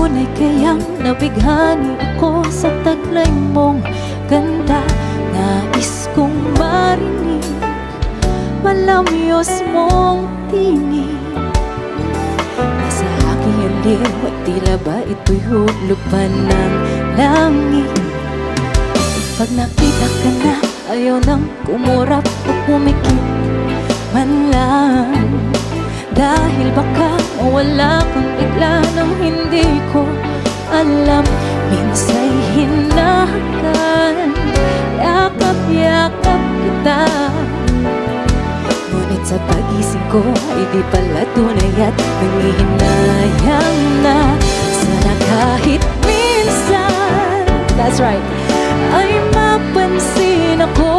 Tunay kayang nabighani ako sa taglay mong ganda. Nais kong marinig malamyos mong tinig. Nasa aking aliw at tila ba ito'y hulog pa ng langit. Pag nakita ka na, ayaw nang kumurap o pumikit man lang. Dahil baka mawala kang bigla nang hindi ko alam. Minsa'y hinahakan, yakap-yakap kita. Ngunit sa pag-isip ko ay di pala tunay at nangihinayang na. Sana kahit minsan, that's right, ay mapansin ako,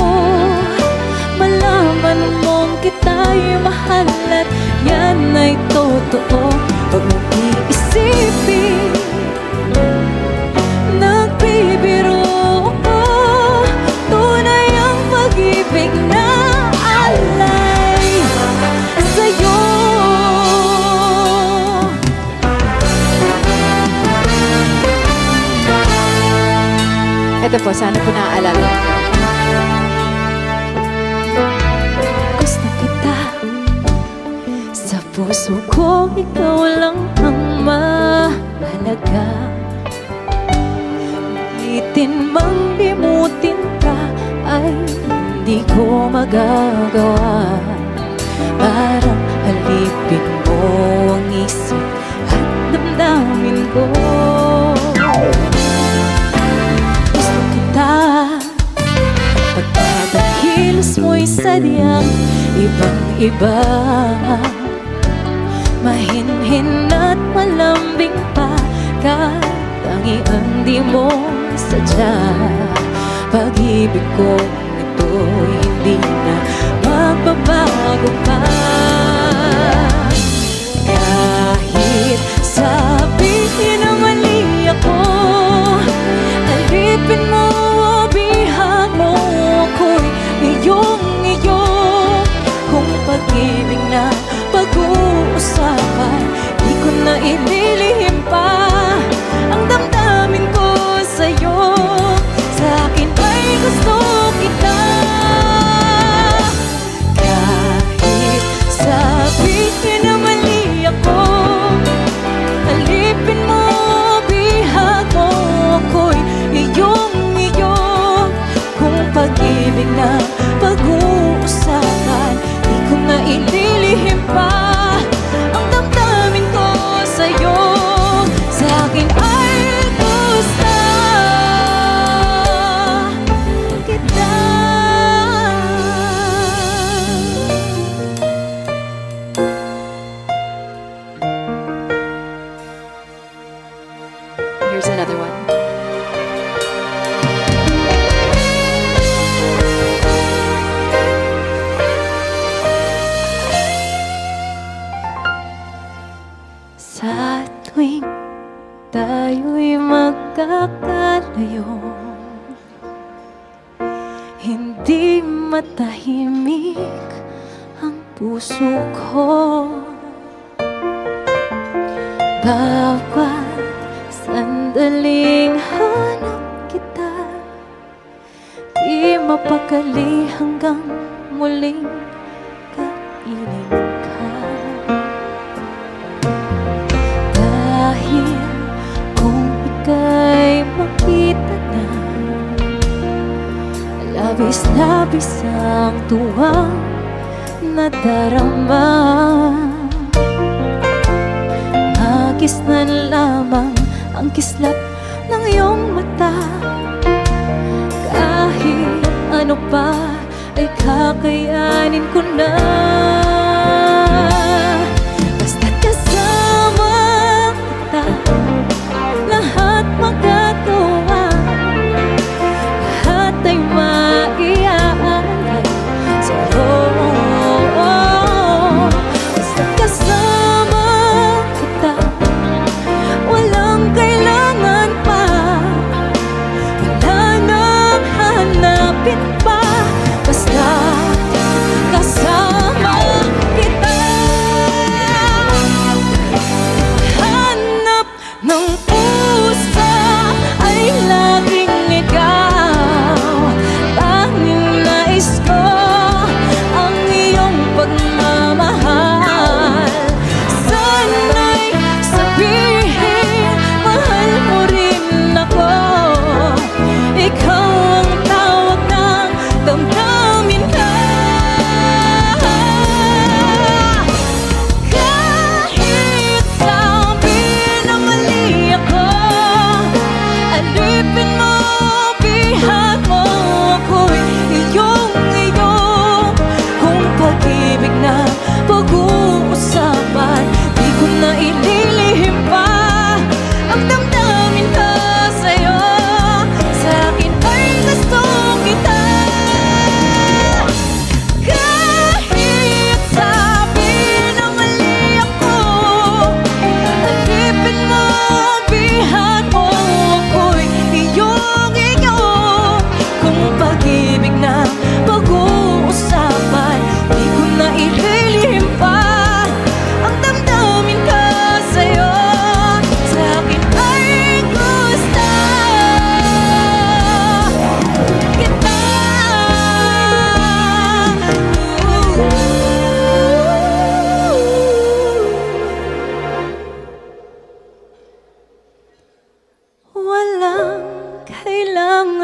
malaman mong kita'y mahal at yan ay totoo. Huwag mong iisipin, nagbibiro ako, tunay ang pag-ibig na alay sa'yo. Ito po, sana po naaalala niyo. Gusto kita, sa puso ko ikaw lang ang mahalaga. Litin mang limutin ka ay hindi ko magagawa. Parang halipin mo ang isip at damdamin ko. Gusto kita, pagkadakilos mo'y sadyang ibang-iba. Mahinhin at malambing pa, katangian di mo sadya. Pag-ibig ko ito'y hindi na magbabago pa. Kahit sabihin na mali ako, alipin mo o bihag mo, ako'y iyong-iyo. Kung pag-ibig na pag-uusapan, di ko na inilihim pa ang damdamin ko sa'yo. Sa akin ay gusto kita. Kahit sabihin na mali ako, alipin mo, bihag mo, ako'y iyong-iyo. Kung pag-ibig na pag-uusapan, di ko na ililihim pa ang damdamin ko sa'yo. Sa akin ay gusto kita. Here's another one. Sa tuwing tayo'y magkakalayo, hindi matahimik ang puso ko. Bawat sandaling hanap kita, di mapakali hanggang muling kapiling ka. Dahil kung ika'y makita na, labis-labis ang tuwang nadarama. Magisnan lamang ang kislap ng iyong mata. Kahit ano pa ay kakayanin ko na. Basta't kasama kita, lahat magagawa, lahat ay maiaalay sa'yo. Basta't kasama kita, walang kailangan pa, wala nang hanapin pa. Basta kasama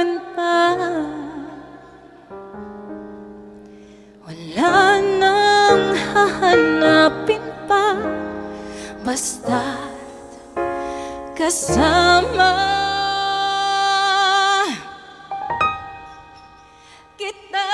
kailanman pa. Wala nang hahanapin pa, basta't kasama kita.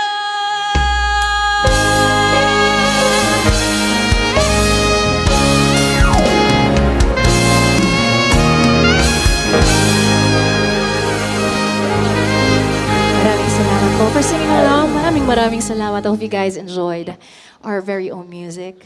Maraming salamat po for singing along. Maraming salamat. I hope you guys enjoyed our very own music.